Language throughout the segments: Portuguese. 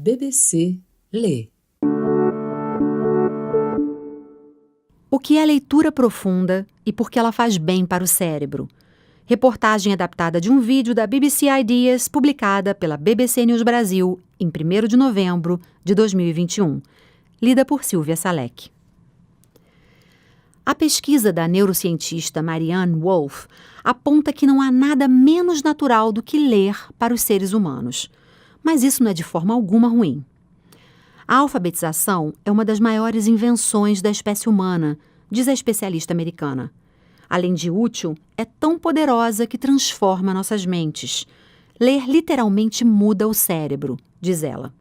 BBC Lê. O que é leitura profunda e por que ela faz bem para o cérebro? Reportagem adaptada de um vídeo da BBC Ideas, publicada pela BBC News Brasil em 1º de novembro de 2021. Lida por Silvia Salek. A pesquisa da neurocientista Marianne Wolf aponta que não há nada menos natural do que ler para os seres humanos. Mas isso não é de forma alguma ruim. A alfabetização é uma das maiores invenções da espécie humana, diz a especialista americana. Além de útil, é tão poderosa que transforma nossas mentes. Ler literalmente muda o cérebro, diz ela.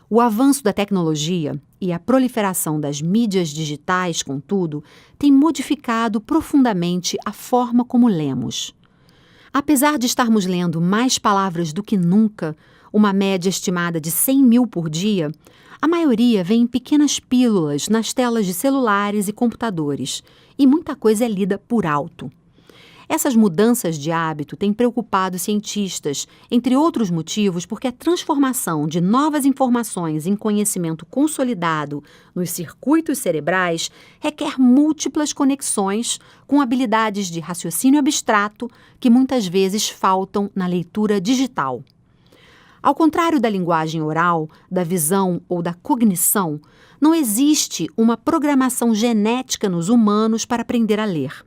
O avanço da tecnologia e a proliferação das mídias digitais, contudo, tem modificado profundamente a forma como lemos. Apesar de estarmos lendo mais palavras do que nunca, uma média estimada de 100 mil por dia, a maioria vem em pequenas pílulas nas telas de celulares e computadores, e muita coisa é lida por alto. Essas mudanças de hábito têm preocupado cientistas, entre outros motivos, porque a transformação de novas informações em conhecimento consolidado nos circuitos cerebrais requer múltiplas conexões com habilidades de raciocínio abstrato que muitas vezes faltam na leitura digital. Ao contrário da linguagem oral, da visão ou da cognição, não existe uma programação genética nos humanos para aprender a ler.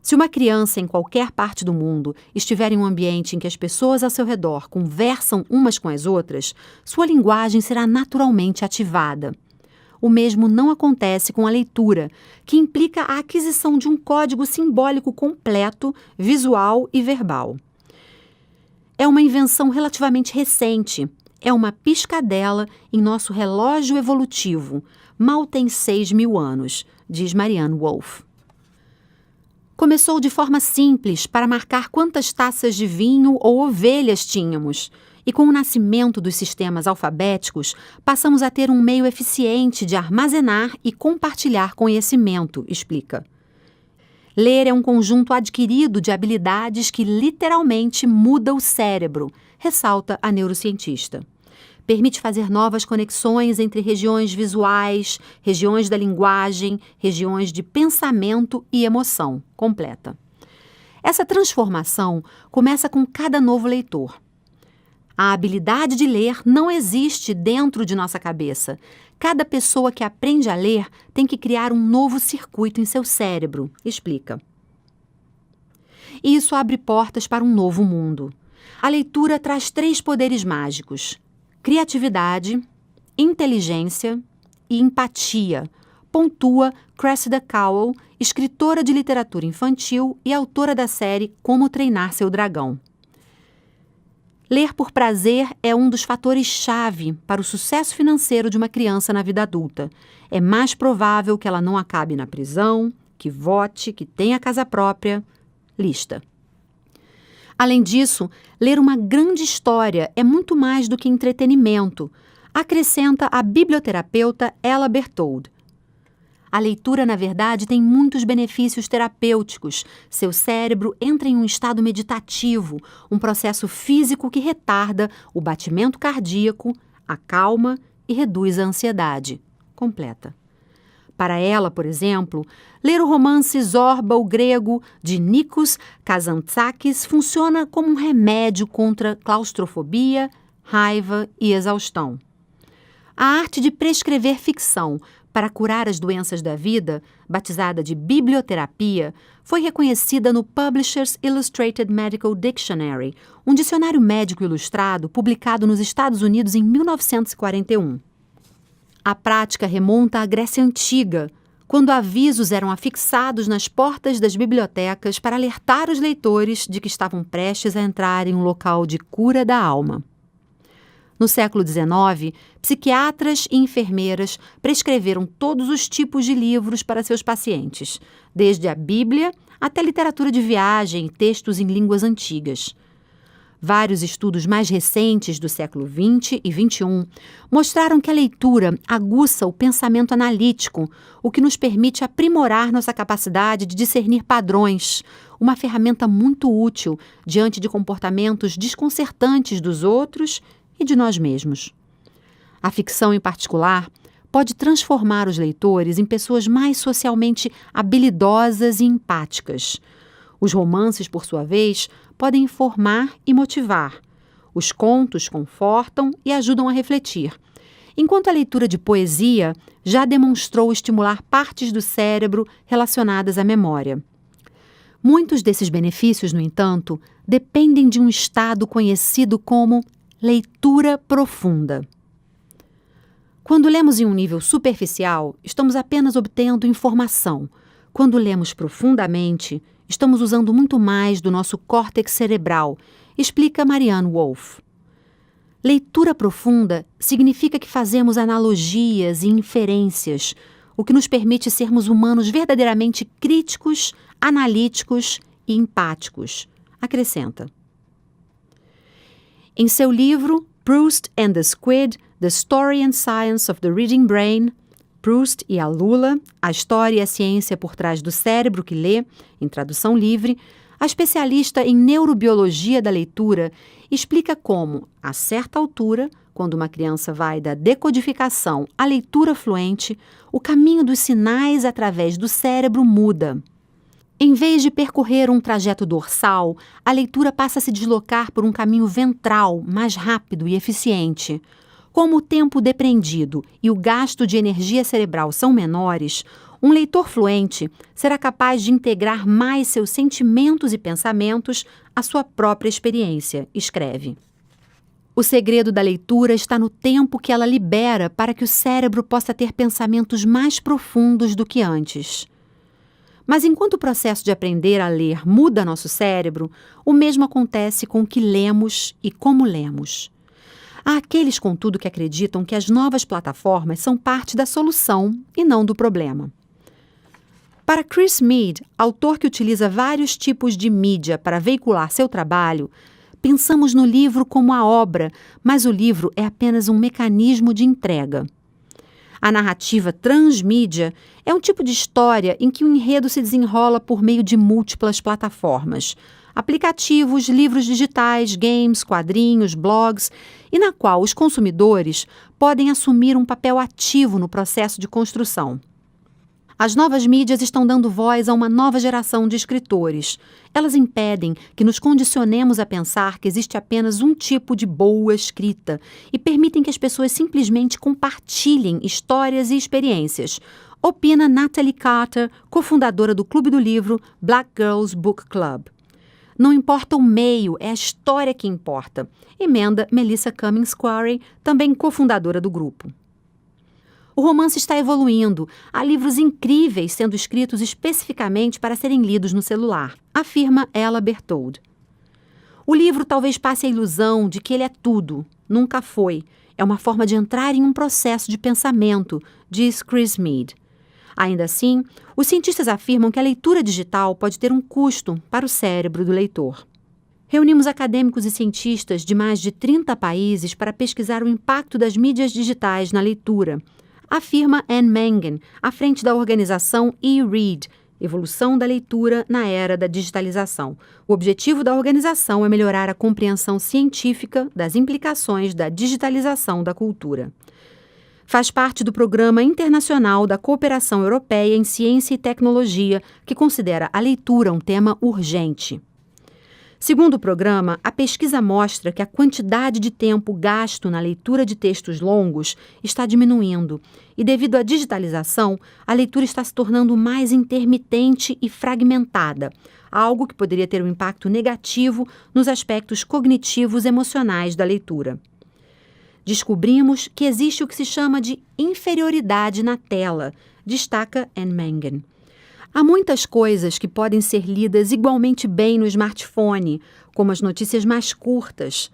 Se uma criança em qualquer parte do mundo estiver em um ambiente em que as pessoas ao seu redor conversam umas com as outras, sua linguagem será naturalmente ativada. O mesmo não acontece com a leitura, que implica a aquisição de um código simbólico completo, visual e verbal. É uma invenção relativamente recente. É uma piscadela em nosso relógio evolutivo. Mal tem 6.000 anos, diz Marianne Wolf. Começou de forma simples para marcar quantas taças de vinho ou ovelhas tínhamos. E com o nascimento dos sistemas alfabéticos, passamos a ter um meio eficiente de armazenar e compartilhar conhecimento, explica. Ler é um conjunto adquirido de habilidades que literalmente muda o cérebro, ressalta a neurocientista. Permite fazer novas conexões entre regiões visuais, regiões da linguagem, regiões de pensamento e emoção, completa. Essa transformação começa com cada novo leitor. A habilidade de ler não existe dentro de nossa cabeça. Cada pessoa que aprende a ler tem que criar um novo circuito em seu cérebro, explica. E isso abre portas para um novo mundo. A leitura traz 3 poderes mágicos: criatividade, inteligência e empatia, pontua Cressida Cowell, escritora de literatura infantil e autora da série Como Treinar Seu Dragão. Ler por prazer é um dos fatores-chave para o sucesso financeiro de uma criança na vida adulta. É mais provável que ela não acabe na prisão, que vote, que tenha casa própria. Lista. Além disso, ler uma grande história é muito mais do que entretenimento, acrescenta a biblioterapeuta Ella Berthold. A leitura, na verdade, tem muitos benefícios terapêuticos. Seu cérebro entra em um estado meditativo, um processo físico que retarda o batimento cardíaco, acalma e reduz a ansiedade. Completa. Para ela, por exemplo, ler o romance Zorba, o Grego, de Nikos Kazantzakis, funciona como um remédio contra claustrofobia, raiva e exaustão. A arte de prescrever ficção para curar as doenças da vida, batizada de biblioterapia, foi reconhecida no Publishers Illustrated Medical Dictionary, um dicionário médico ilustrado publicado nos Estados Unidos em 1941. A prática remonta à Grécia Antiga, quando avisos eram afixados nas portas das bibliotecas para alertar os leitores de que estavam prestes a entrar em um local de cura da alma. No século XIX, psiquiatras e enfermeiras prescreveram todos os tipos de livros para seus pacientes, desde a Bíblia até literatura de viagem e textos em línguas antigas. Vários estudos mais recentes do século XX e XXI mostraram que a leitura aguça o pensamento analítico, o que nos permite aprimorar nossa capacidade de discernir padrões, uma ferramenta muito útil diante de comportamentos desconcertantes dos outros e de nós mesmos. A ficção, em particular, pode transformar os leitores em pessoas mais socialmente habilidosas e empáticas. Os romances, por sua vez, podem informar e motivar. Os contos confortam e ajudam a refletir, enquanto a leitura de poesia já demonstrou estimular partes do cérebro relacionadas à memória. Muitos desses benefícios, no entanto, dependem de um estado conhecido como leitura profunda. Quando lemos em um nível superficial, estamos apenas obtendo informação. Quando lemos profundamente, estamos usando muito mais do nosso córtex cerebral, explica Marianne Wolf. Leitura profunda significa que fazemos analogias e inferências, o que nos permite sermos humanos verdadeiramente críticos, analíticos e empáticos, acrescenta. Em seu livro Proust and the Squid, The Story and Science of the Reading Brain, Proust e a Lula, a história e a ciência por trás do cérebro que lê, em tradução livre, a especialista em neurobiologia da leitura explica como, a certa altura, quando uma criança vai da decodificação à leitura fluente, o caminho dos sinais através do cérebro muda. Em vez de percorrer um trajeto dorsal, a leitura passa a se deslocar por um caminho ventral mais rápido e eficiente. Como o tempo depreendido e o gasto de energia cerebral são menores, um leitor fluente será capaz de integrar mais seus sentimentos e pensamentos à sua própria experiência, escreve. O segredo da leitura está no tempo que ela libera para que o cérebro possa ter pensamentos mais profundos do que antes. Mas enquanto o processo de aprender a ler muda nosso cérebro, o mesmo acontece com o que lemos e como lemos. Há aqueles, contudo, que acreditam que as novas plataformas são parte da solução e não do problema. Para Chris Mead, autor que utiliza vários tipos de mídia para veicular seu trabalho, pensamos no livro como a obra, mas o livro é apenas um mecanismo de entrega. A narrativa transmídia é um tipo de história em que o enredo se desenrola por meio de múltiplas plataformas, aplicativos, livros digitais, games, quadrinhos, blogs, e na qual os consumidores podem assumir um papel ativo no processo de construção. As novas mídias estão dando voz a uma nova geração de escritores. Elas impedem que nos condicionemos a pensar que existe apenas um tipo de boa escrita e permitem que as pessoas simplesmente compartilhem histórias e experiências, opina Natalie Carter, cofundadora do Clube do Livro Black Girls Book Club. Não importa o meio, é a história que importa, emenda Melissa Cummings Quarry, também cofundadora do grupo. O romance está evoluindo. Há livros incríveis sendo escritos especificamente para serem lidos no celular, afirma Ella Berthold. O livro talvez passe a ilusão de que ele é tudo. Nunca foi. É uma forma de entrar em um processo de pensamento, diz Chris Mead. Ainda assim, os cientistas afirmam que a leitura digital pode ter um custo para o cérebro do leitor. Reunimos acadêmicos e cientistas de mais de 30 países para pesquisar o impacto das mídias digitais na leitura, afirma Anne Mangan, à frente da organização e-Read, Evolução da Leitura na Era da Digitalização. O objetivo da organização é melhorar a compreensão científica das implicações da digitalização da cultura. Faz parte do Programa Internacional da Cooperação Europeia em Ciência e Tecnologia, que considera a leitura um tema urgente. Segundo o programa, a pesquisa mostra que a quantidade de tempo gasto na leitura de textos longos está diminuindo e, devido à digitalização, a leitura está se tornando mais intermitente e fragmentada, algo que poderia ter um impacto negativo nos aspectos cognitivos e emocionais da leitura. Descobrimos que existe o que se chama de inferioridade na tela, destaca Anne Mangan. Há muitas coisas que podem ser lidas igualmente bem no smartphone, como as notícias mais curtas.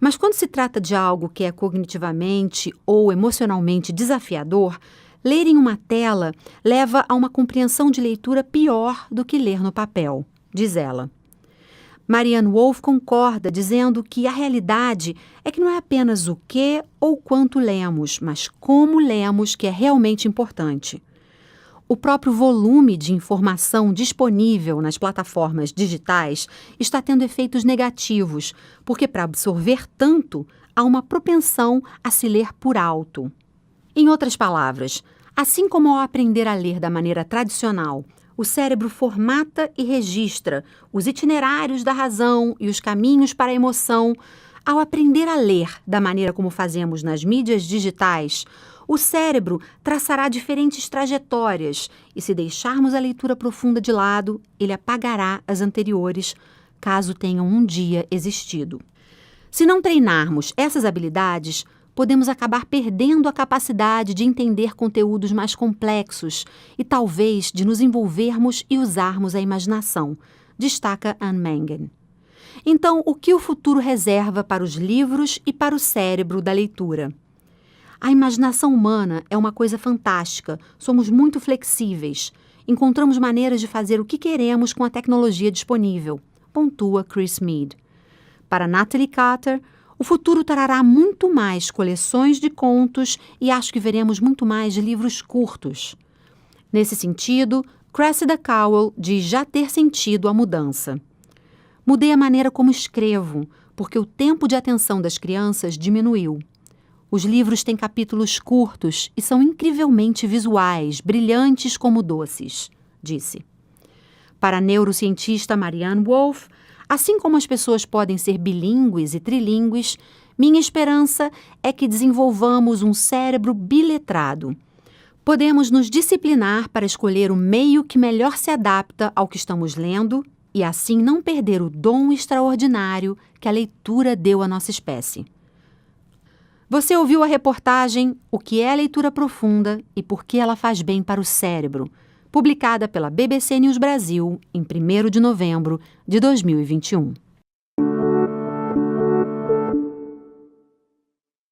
Mas quando se trata de algo que é cognitivamente ou emocionalmente desafiador, ler em uma tela leva a uma compreensão de leitura pior do que ler no papel, diz ela. Marianne Wolf concorda, dizendo que a realidade é que não é apenas o que ou quanto lemos, mas como lemos que é realmente importante. O próprio volume de informação disponível nas plataformas digitais está tendo efeitos negativos, porque para absorver tanto, há uma propensão a se ler por alto. Em outras palavras, assim como ao aprender a ler da maneira tradicional, o cérebro formata e registra os itinerários da razão e os caminhos para a emoção, ao aprender a ler da maneira como fazemos nas mídias digitais, o cérebro traçará diferentes trajetórias e, se deixarmos a leitura profunda de lado, ele apagará as anteriores, caso tenham um dia existido. Se não treinarmos essas habilidades, podemos acabar perdendo a capacidade de entender conteúdos mais complexos e talvez de nos envolvermos e usarmos a imaginação, destaca Anne Mangan. Então, o que o futuro reserva para os livros e para o cérebro da leitura? A imaginação humana é uma coisa fantástica, somos muito flexíveis, encontramos maneiras de fazer o que queremos com a tecnologia disponível, pontua Chris Mead. Para Natalie Carter, o futuro trará muito mais coleções de contos e acho que veremos muito mais livros curtos. Nesse sentido, Cressida Cowell diz já ter sentido a mudança. Mudei a maneira como escrevo, porque o tempo de atenção das crianças diminuiu. Os livros têm capítulos curtos e são incrivelmente visuais, brilhantes como doces, disse. Para a neurocientista Marianne Wolf, assim como as pessoas podem ser bilíngues e trilíngues, minha esperança é que desenvolvamos um cérebro biletrado. Podemos nos disciplinar para escolher o meio que melhor se adapta ao que estamos lendo e assim não perder o dom extraordinário que a leitura deu à nossa espécie. Você ouviu a reportagem O que é leitura profunda e por que ela faz bem para o cérebro, publicada pela BBC News Brasil em 1º de novembro de 2021.